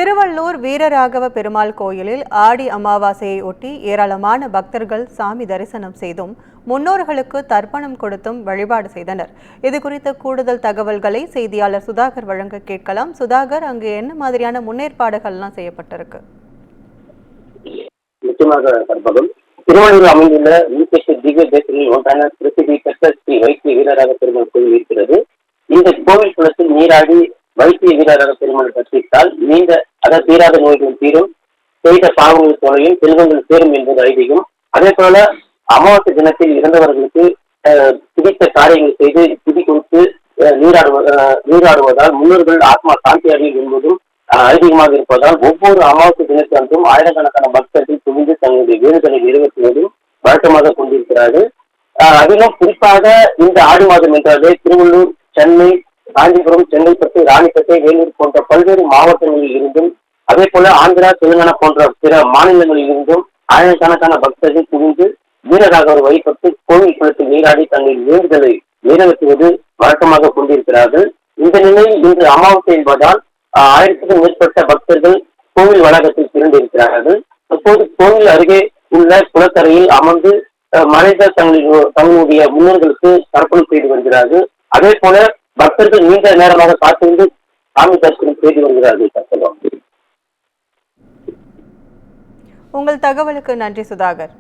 திருவள்ளூர் வீரராகவ பெருமாள் கோயிலில் ஆடி அமாவாசையை ஒட்டி ஏராளமான பக்தர்கள் சாமி தரிசனம் செய்தும் முன்னோர்களுக்கு தர்ப்பணம் கொடுத்தும் வழிபாடு செய்தனர். இதுகுறித்த கூடுதல் தகவல்களை செய்தியாளர் சுதாகர் வழங்க கேட்கலாம். சுதாகர், அங்கு என்ன மாதிரியான முன்னேற்பாடுகள்லாம் செய்யப்பட்டிருக்கு? திருவள்ளூர் அமைந்துள்ள திவ்ய தேசங்களில் ஒன்றான பிரசித்தி பெற்ற ஸ்ரீ வைத்திய வீரராக பெருமாள் கோயில் இருக்கிறது. இந்த கோவில் குளத்தில் நீராடி வைத்திய வீரராக பெருமாள் தரிசித்தால் நீண்ட தீராத நோய்கள் தீரும், செய்த பாவங்கள் தொலையும், செல்வங்கள் சேரும் என்பது ஐதீகம். அதே போல அமாவாசை தினத்தில் இறந்தவர்களுக்கு பிடித்த காரியங்கள் செய்து திதி கொடுத்து நீராடுவதால் முன்னோர்கள் ஆத்மா சாந்தி அடையும் என்பதும் ஐதீகமாக இருப்பதால் ஒவ்வொரு அமாவாசை தினத்தன்றும் ஆயிரக்கணக்கான பக்தர்கள் குவிந்து தங்களுடைய வேண்டுதலை நிறைவேற்றுவதும் வழக்கமாக கொண்டிருக்கிறார்கள். அதிலும் குறிப்பாக இந்த ஆடி மாதம் என்றாலே திருவள்ளூர், சென்னை, காஞ்சிபுரம், செங்கல்பட்டு, ராணிப்பேட்டை, வேலூர் போன்ற பல்வேறு மாவட்டங்களில் இருந்தும், அதே போல ஆந்திரா, தெலுங்கானா போன்ற பிற மாநிலங்களில் இருந்தும் ஆயிரக்கணக்கான பக்தர்கள் குவிந்து வீரராகவர் வழிபட்டு கோவில் குளத்தில் நீராடி தங்கள் வேண்டுதலை நிறைவேற்றுவது வழக்கமாக கொண்டிருக்கிறார்கள். இந்த நிலையில் இன்று அமாவாசை என்பதால் 1000க்கும் மேற்பட்ட பக்தர்கள் கோவில் வளாகத்தில் திரண்டிருக்கிறார்கள். அப்போது கோவில் அருகே உள்ள குளக்கரையில் அமர்ந்து மனிதர் தங்களுடைய முன்னோர்களுக்கு தர்ப்பணம் செய்து வருகிறார்கள். அதே போல பக்தர்கள் நீண்ட நேரமாக காத்திருந்து சாமி தரிசனம் செய்து வருகிறார்கள். உங்கள் தகவலுக்கு நன்றி சுதாகர்.